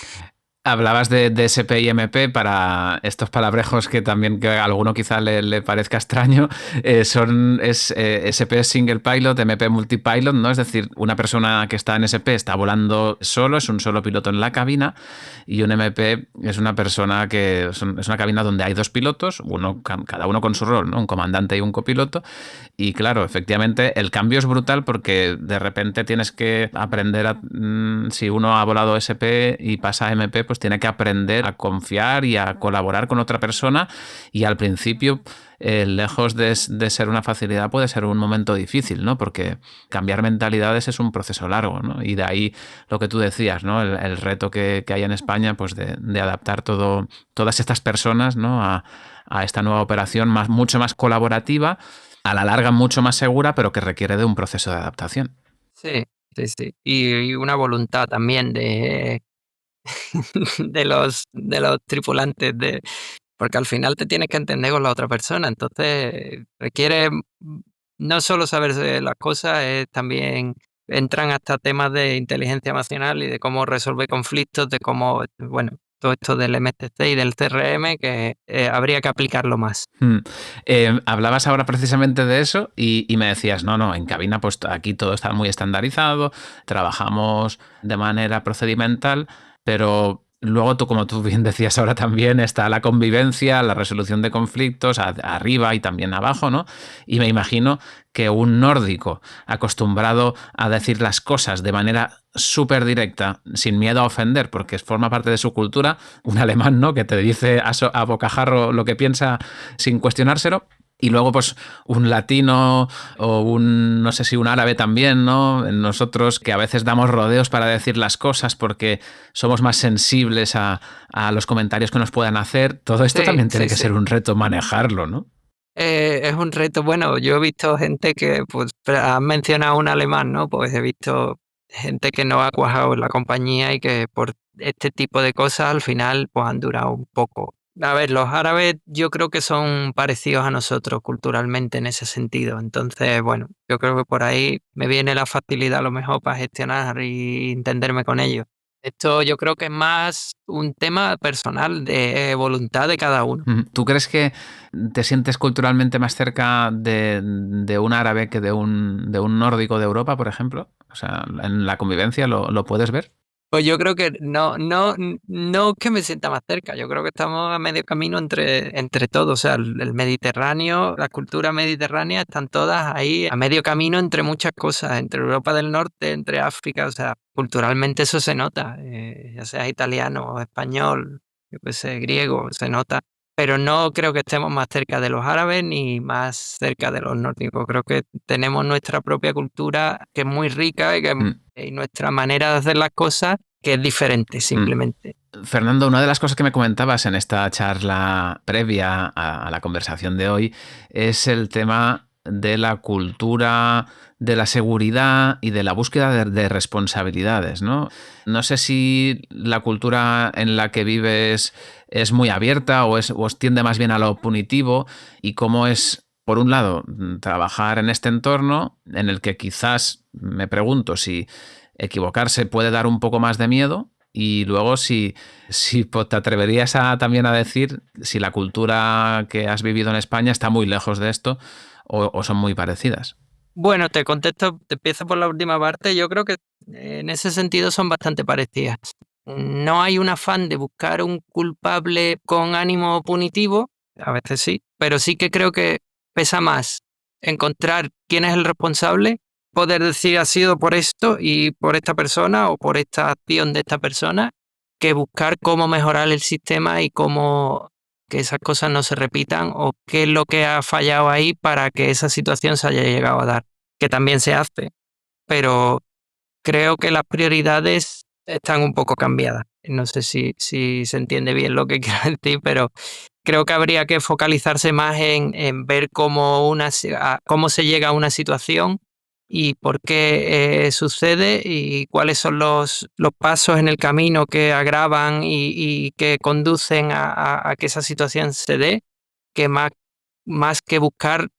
Hablabas de SP y MP para estos palabrejos que también que a alguno quizá le parezca extraño. SP es Single Pilot, MP Multipilot, ¿no? Es decir, una persona que está en SP está volando solo, es un solo piloto en la cabina, y un MP es una persona es una cabina donde hay dos pilotos, cada uno con su rol, ¿no? Un comandante y un copiloto. Y claro, efectivamente, el cambio es brutal porque de repente tienes que aprender si uno ha volado SP y pasa a MP, pues tiene que aprender a confiar y a colaborar con otra persona y al principio, lejos de ser una facilidad, puede ser un momento difícil, ¿no? Porque cambiar mentalidades es un proceso largo, ¿no? Y de ahí lo que tú decías, ¿no? El reto que hay en España, pues de adaptar todas estas personas, ¿no? A esta nueva operación mucho más colaborativa, a la larga mucho más segura, pero que requiere de un proceso de adaptación. Sí, sí, sí. Y una voluntad también de los tripulantes, porque al final te tienes que entender con la otra persona. Entonces requiere no solo saberse las cosas, es también entran hasta temas de inteligencia emocional y de cómo resolver conflictos, de cómo, bueno, todo esto del MCC y del CRM que habría que aplicarlo más. Hablabas ahora precisamente de eso y me decías, no, en cabina pues aquí todo está muy estandarizado, trabajamos de manera procedimental, pero luego tú, como tú bien decías ahora también, está la convivencia, la resolución de conflictos arriba y también abajo, ¿no? Y me imagino que un nórdico acostumbrado a decir las cosas de manera súper directa, sin miedo a ofender, porque forma parte de su cultura, un alemán, ¿no? Que te dice a bocajarro lo que piensa sin cuestionárselo. Y luego, pues, un latino o no sé si un árabe también, ¿no? Nosotros que a veces damos rodeos para decir las cosas porque somos más sensibles a los comentarios que nos puedan hacer. Todo esto Sí, también tiene sí, que sí. ser un reto manejarlo, ¿no? Es un reto. Bueno, yo he visto gente que, pues, has mencionado un alemán, ¿no? Pues he visto gente que no ha cuajado en la compañía y que por este tipo de cosas al final pues han durado un poco. A ver, los árabes yo creo que son parecidos a nosotros culturalmente en ese sentido. Entonces, bueno, yo creo que por ahí me viene la facilidad a lo mejor para gestionar y entenderme con ellos. Esto yo creo que es más un tema personal de voluntad de cada uno. ¿Tú crees que te sientes culturalmente más cerca de un árabe que de un nórdico de Europa, por ejemplo? O sea, en la convivencia lo puedes ver. Pues yo creo que no que me sienta más cerca, yo creo que estamos a medio camino entre todos, o sea, el Mediterráneo, la cultura mediterránea están todas ahí a medio camino entre muchas cosas, entre Europa del Norte, entre África, o sea, culturalmente eso se nota, ya sea italiano o español, yo qué sé, griego, se nota, pero no creo que estemos más cerca de los árabes ni más cerca de los nórdicos, creo que tenemos nuestra propia cultura que es muy rica y nuestra manera de hacer las cosas que es diferente simplemente. Fernando, una de las cosas que me comentabas en esta charla previa a la conversación de hoy es el tema de la cultura, de la seguridad y de la búsqueda de responsabilidades, ¿no? No sé si la cultura en la que vives es muy abierta o tiende más bien a lo punitivo y cómo es, por un lado, trabajar en este entorno en el que quizás me pregunto si equivocarse puede dar un poco más de miedo. Y luego si pues, te atreverías también a decir si la cultura que has vivido en España está muy lejos de esto o son muy parecidas. Bueno, te contesto, te empiezo por la última parte. Yo creo que en ese sentido son bastante parecidas. No hay un afán de buscar un culpable con ánimo punitivo, a veces sí, pero sí que creo que pesa más encontrar quién es el responsable, poder decir ha sido por esto y por esta persona o por esta acción de esta persona, que buscar cómo mejorar el sistema y cómo que esas cosas no se repitan o qué es lo que ha fallado ahí para que esa situación se haya llegado a dar, que también se hace, pero creo que las prioridades están un poco cambiadas. No sé si se entiende bien lo que quiero decir, pero creo que habría que focalizarse más en ver cómo se llega a una situación y por qué sucede y cuáles son los pasos en el camino que agravan y que conducen a que esa situación se dé, que más que buscar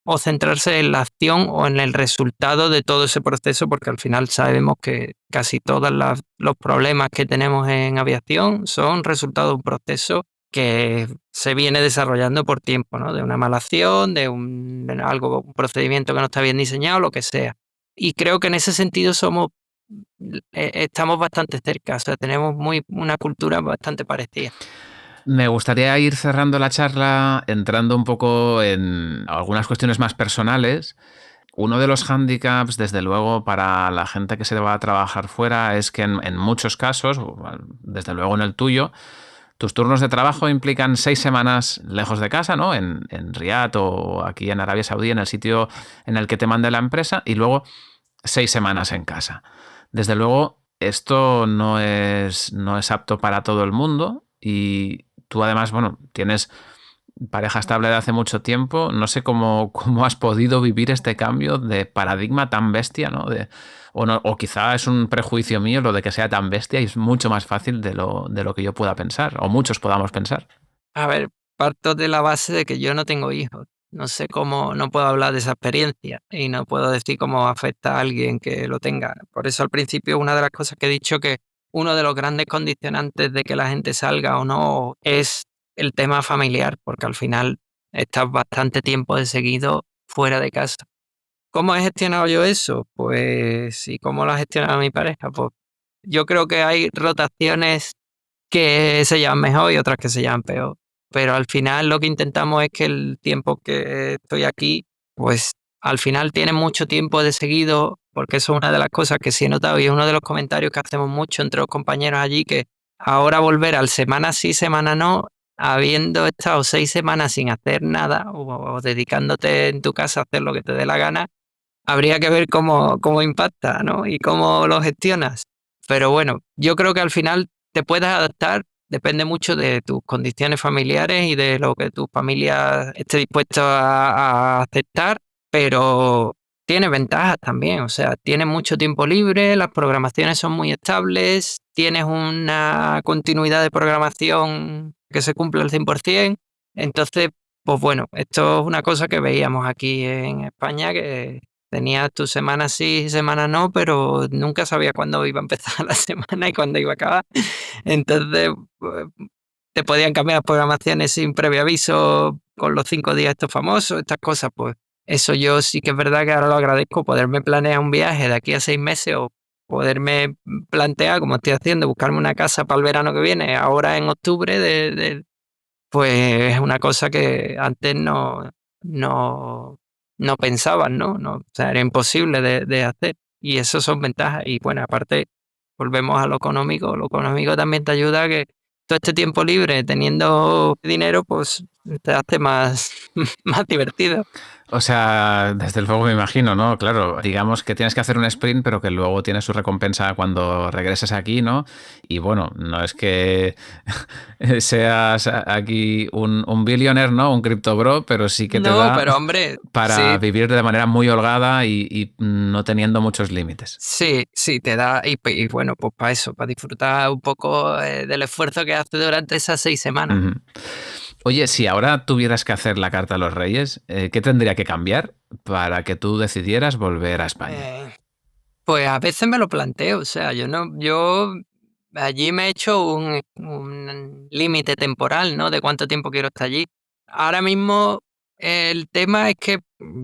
o centrarse en la acción o en el resultado de todo ese proceso, porque al final sabemos que casi todos los problemas que tenemos en aviación son resultado de un proceso que se viene desarrollando por tiempo, ¿no? De una mala acción, de un procedimiento que no está bien diseñado, lo que sea. Y creo que en ese sentido estamos bastante cerca, o sea, tenemos una cultura bastante parecida. Me gustaría ir cerrando la charla entrando un poco en algunas cuestiones más personales. Uno de los hándicaps, desde luego, para la gente que se va a trabajar fuera es que en muchos casos, desde luego en el tuyo, tus turnos de trabajo implican 6 semanas lejos de casa, ¿no? En Riad o aquí en Arabia Saudí, en el sitio en el que te mande la empresa, y luego 6 semanas en casa. Desde luego, esto no es apto para todo el mundo y tú además, bueno, tienes pareja estable de hace mucho tiempo. No sé cómo has podido vivir este cambio de paradigma tan bestia, ¿no? O quizá es un prejuicio mío lo de que sea tan bestia y es mucho más fácil de lo que yo pueda pensar o muchos podamos pensar. A ver, parto de la base de que yo no tengo hijos. no sé cómo, no puedo hablar de esa experiencia y no puedo decir cómo afecta a alguien que lo tenga. Por eso al principio una de las cosas que he dicho que uno de los grandes condicionantes de que la gente salga o no es el tema familiar, porque al final estás bastante tiempo de seguido fuera de casa. ¿Cómo he gestionado yo eso? Pues, ¿y cómo lo ha gestionado mi pareja? Pues yo creo que hay rotaciones que se llevan mejor y otras que se llevan peor. Pero al final lo que intentamos es que el tiempo que estoy aquí, pues al final tiene mucho tiempo de seguido, porque eso es una de las cosas que sí he notado y es uno de los comentarios que hacemos mucho entre los compañeros allí, que ahora volver al semana sí, semana no, habiendo estado 6 semanas sin hacer nada o dedicándote en tu casa a hacer lo que te dé la gana, habría que ver cómo impacta, ¿no? Y cómo lo gestionas. Pero bueno, yo creo que al final te puedes adaptar, depende mucho de tus condiciones familiares y de lo que tu familia esté dispuesta a aceptar, pero tiene ventajas también, o sea, tienes mucho tiempo libre, las programaciones son muy estables, tienes una continuidad de programación que se cumple al 100%, entonces, pues bueno, esto es una cosa que veíamos aquí en España, que tenías tu semana sí y semana no, pero nunca sabía cuándo iba a empezar la semana y cuándo iba a acabar. Entonces, pues, te podían cambiar las programaciones sin previo aviso, con los 5 días estos famosos, estas cosas, pues eso yo sí que es verdad que ahora lo agradezco, poderme planear un viaje de aquí a 6 meses o poderme plantear, como estoy haciendo, buscarme una casa para el verano que viene, ahora en octubre, pues es una cosa que antes no, no pensaban, ¿no? O sea, era imposible de hacer. Y eso son ventajas. Y bueno, aparte, volvemos a lo económico. Lo económico también te ayuda a que todo este tiempo libre, teniendo dinero, pues te hace más, más divertido. O sea, desde luego me imagino, ¿no? Claro, digamos que tienes que hacer un sprint, pero que luego tienes su recompensa cuando regreses aquí, ¿no? Y bueno, no es que seas aquí un billionaire, ¿no? Un cripto bro, pero sí que te No, da pero hombre, para sí, vivir de manera muy holgada y no teniendo muchos límites. sí, te da. Y bueno, pues para eso, para disfrutar un poco del esfuerzo que haces durante esas 6 semanas. Ujú. Oye, si ahora tuvieras que hacer la carta a los Reyes, ¿qué tendría que cambiar para que tú decidieras volver a España? Eh, Pues a veces me lo planteo, o sea, yo allí me he hecho un límite temporal, ¿no? De cuánto tiempo quiero estar allí. Ahora mismo el tema es que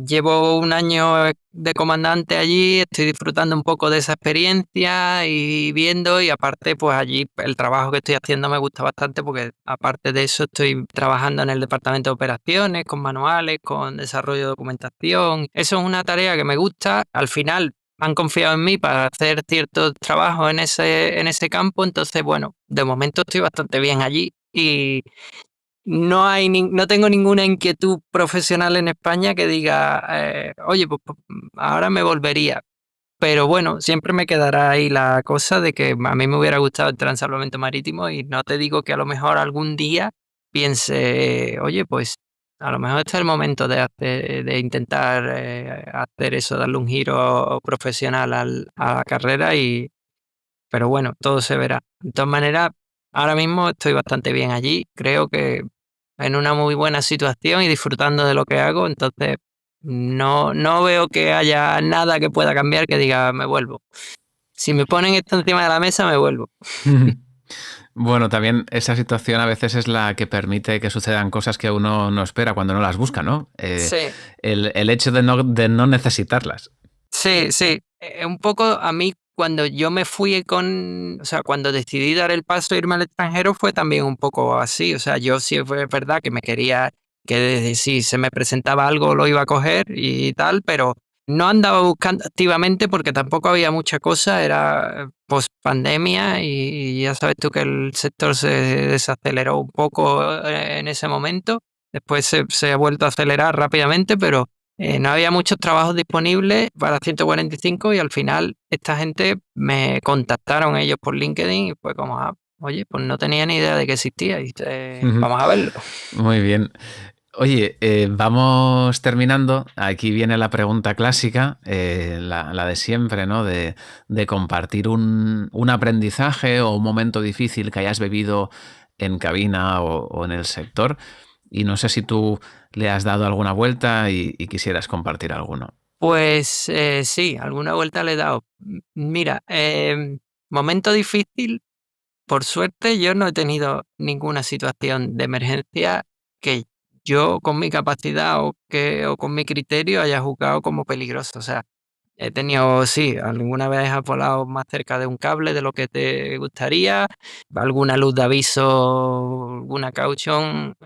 llevo un año de comandante allí, estoy disfrutando un poco de esa experiencia y viendo, y aparte, pues allí el trabajo que estoy haciendo me gusta bastante porque aparte de eso estoy trabajando en el departamento de operaciones, con manuales, con desarrollo de documentación. Eso es una tarea que me gusta. Al final han confiado en mí para hacer ciertos trabajos en ese campo, entonces, bueno, de momento estoy bastante bien allí y no tengo ninguna inquietud profesional en España que diga, oye, pues ahora me volvería. Pero bueno, siempre me quedará ahí la cosa de que a mí me hubiera gustado el transalpamento marítimo y no te digo que a lo mejor algún día piense, oye, pues a lo mejor este es el momento de intentar hacer eso, darle un giro profesional a la carrera pero bueno, todo se verá. De todas maneras, ahora mismo estoy bastante bien allí, creo que en una muy buena situación y disfrutando de lo que hago, entonces no veo que haya nada que pueda cambiar que diga me vuelvo. Si me ponen esto encima de la mesa, me vuelvo. Bueno, también esa situación a veces es la que permite que sucedan cosas que uno no espera cuando no las busca, ¿no? Sí, El hecho de no necesitarlas. sí. Un poco a mí cuando yo me fui o sea, cuando decidí dar el paso de irme al extranjero fue también un poco así. O sea, yo sí fue verdad que me quería, que si se me presentaba algo lo iba a coger y tal, pero no andaba buscando activamente porque tampoco había mucha cosa, era post pandemia y ya sabes tú que el sector se desaceleró un poco en ese momento. Después se ha vuelto a acelerar rápidamente, pero no había muchos trabajos disponibles para 145 y al final esta gente me contactaron ellos por LinkedIn y fue como, oye, pues no tenía ni idea de que existía y vamos a verlo. Muy bien. Oye, vamos terminando. Aquí viene la pregunta clásica, la de siempre, ¿no? De compartir un aprendizaje o un momento difícil que hayas vivido en cabina o en el sector. y no sé si tú le has dado alguna vuelta y quisieras compartir alguno. Pues sí, alguna vuelta le he dado. Mira, momento difícil, por suerte yo no he tenido ninguna situación de emergencia que yo con mi capacidad o con mi criterio haya juzgado como peligroso. O sea, he tenido, sí, alguna vez has volado más cerca de un cable de lo que te gustaría, alguna luz de aviso, alguna caution,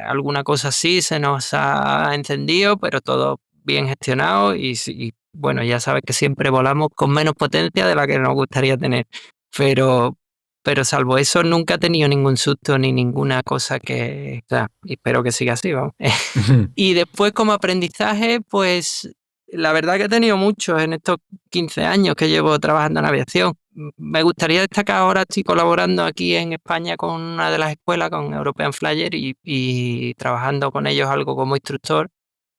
alguna cosa así se nos ha encendido, pero todo bien gestionado y bueno, ya sabes que siempre volamos con menos potencia de la que nos gustaría tener, pero, pero salvo eso nunca he tenido ningún susto ni ninguna cosa que, o sea, y espero que siga así, vamos. Y después como aprendizaje, pues la verdad que he tenido muchos en estos 15 años que llevo trabajando en aviación. Me gustaría destacar, ahora estoy colaborando aquí en España con una de las escuelas, con European Flyer, y trabajando con ellos algo como instructor.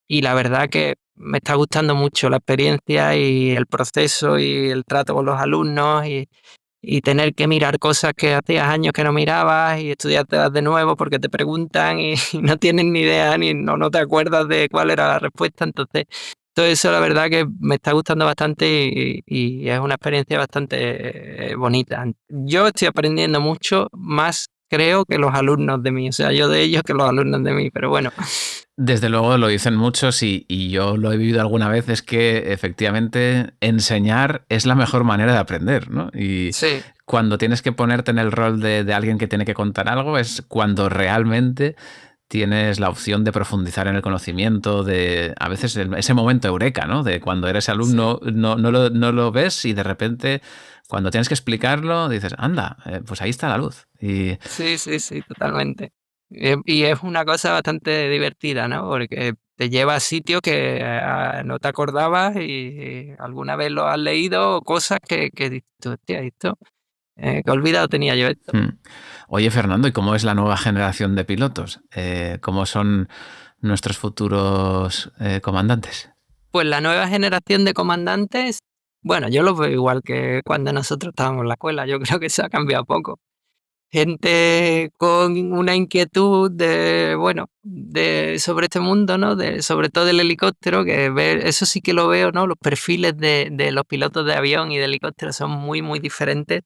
Y la verdad que me está gustando mucho la experiencia y el proceso y el trato con los alumnos y tener que mirar cosas que hacías años que no mirabas y estudiártelas de nuevo porque te preguntan y no tienes ni idea ni no te acuerdas de cuál era la respuesta. Entonces, todo eso la verdad que me está gustando bastante y es una experiencia bastante bonita. Yo estoy aprendiendo mucho más, creo, que los alumnos de mí. O sea, yo de ellos que los alumnos de mí, pero bueno. Desde luego lo dicen muchos y yo lo he vivido alguna vez, es que efectivamente enseñar es la mejor manera de aprender, ¿no? Y Sí. cuando tienes que ponerte en el rol de alguien que tiene que contar algo es cuando realmente tienes la opción de profundizar en el conocimiento, de a veces ese momento eureka, ¿no? De cuando eres Sí. alumno no lo ves y de repente cuando tienes que explicarlo dices, anda, pues ahí está la luz. Y Sí, sí, sí, totalmente. Y es una cosa bastante divertida, ¿no? Porque te lleva a sitios que no te acordabas y alguna vez lo has leído, o cosas que dices, tú, hostia, esto, qué olvidado tenía yo esto. Hmm. Oye, Fernando, ¿y cómo es la nueva generación de pilotos? ¿Cómo son nuestros futuros comandantes? Pues la nueva generación de comandantes, bueno, yo los veo igual que cuando nosotros estábamos en la escuela, yo creo que eso ha cambiado poco. Gente con una inquietud de, bueno, sobre este mundo, ¿no? Sobre todo del helicóptero, que eso sí que lo veo, ¿no? Los perfiles de los pilotos de avión y de helicóptero son muy, muy diferentes.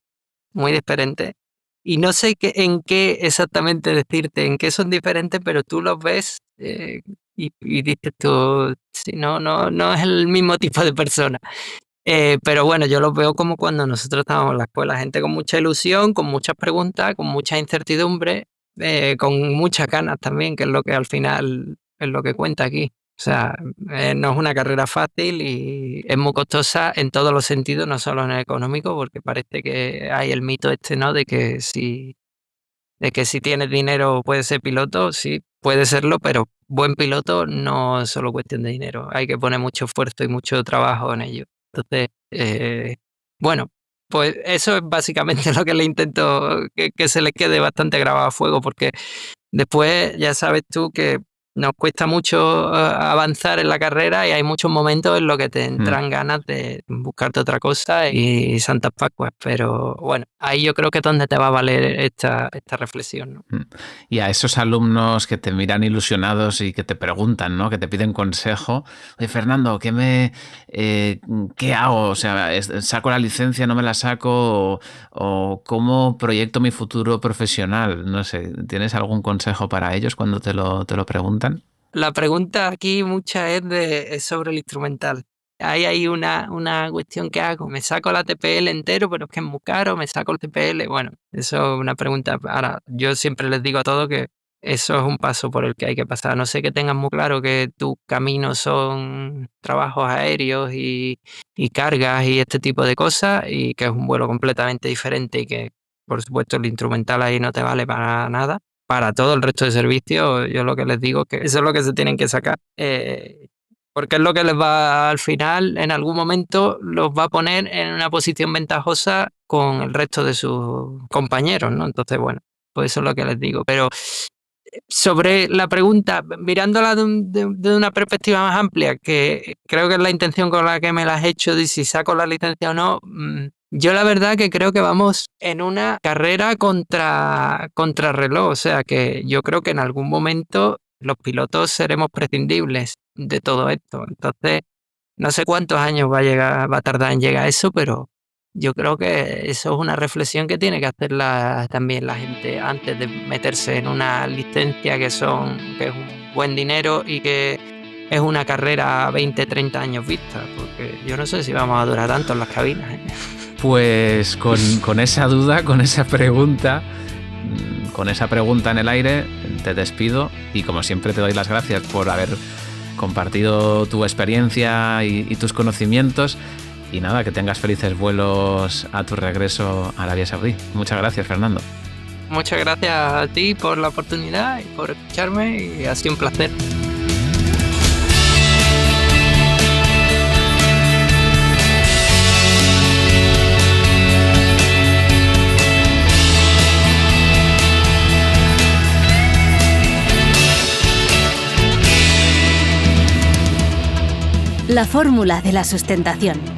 Y no sé en qué exactamente decirte, en qué son diferentes, pero tú los ves y dices tú, sí, no es el mismo tipo de persona. Pero bueno, yo los veo como cuando nosotros estábamos en la escuela, gente con mucha ilusión, con muchas preguntas, con mucha incertidumbre, con muchas ganas también, que es lo que al final es lo que cuenta aquí. O sea, no es una carrera fácil y es muy costosa en todos los sentidos, no solo en el económico, porque parece que hay el mito este, ¿no? De que si tienes dinero puedes ser piloto, sí, puede serlo, pero buen piloto no es solo cuestión de dinero. Hay que poner mucho esfuerzo y mucho trabajo en ello. Entonces, bueno, pues eso es básicamente lo que le intento que se le quede bastante grabado a fuego, porque después ya sabes tú que nos cuesta mucho avanzar en la carrera y hay muchos momentos en los que te Hmm. entran ganas de buscarte otra cosa y Santas Pascuas, pero bueno, ahí yo creo que es donde te va a valer esta reflexión, ¿no? Mm. Y a esos alumnos que te miran ilusionados y que te preguntan, ¿no? Que te piden consejo. Oye, Fernando, ¿qué hago? O sea, ¿saco la licencia, no me la saco? ¿O cómo proyecto mi futuro profesional? No sé, ¿tienes algún consejo para ellos cuando te lo preguntan? La pregunta aquí mucha es sobre el instrumental. Hay una cuestión que hago, me saco la TPL entero, pero es que es muy caro, me saco el TPL. Bueno, eso es una pregunta. Ahora, yo siempre les digo a todos que eso es un paso por el que hay que pasar. A no sé que tengas muy claro que tus caminos son trabajos aéreos y cargas y este tipo de cosas, y que es un vuelo completamente diferente y que, por supuesto, el instrumental ahí no te vale para nada. Para todo el resto de servicios, yo lo que les digo es que eso es lo que se tienen que sacar, porque es lo que les va al final, en algún momento, los va a poner en una posición ventajosa con el resto de sus compañeros, ¿no? Entonces, bueno, pues eso es lo que les digo. Pero sobre la pregunta, mirándola de una perspectiva más amplia, que creo que es la intención con la que me la has hecho, de si saco la licencia o no, yo la verdad que creo que vamos en una carrera contra reloj, o sea que yo creo que en algún momento Los pilotos seremos prescindibles de todo esto. Entonces, no sé cuántos años va a tardar en llegar a eso, pero yo creo que eso es una reflexión que tiene que hacer también la gente antes de meterse en una licencia que es un buen dinero y que es una carrera a 20, 30 años vista, porque yo no sé si vamos a durar tanto en las cabinas, ¿eh? Pues con esa duda, con esa pregunta en el aire, te despido y como siempre te doy las gracias por haber compartido tu experiencia y tus conocimientos. Y nada, que tengas felices vuelos a tu regreso a Arabia Saudí. Muchas gracias, Fernando. Muchas gracias a ti por la oportunidad y por escucharme, y ha sido un placer. La fórmula de la sustentación.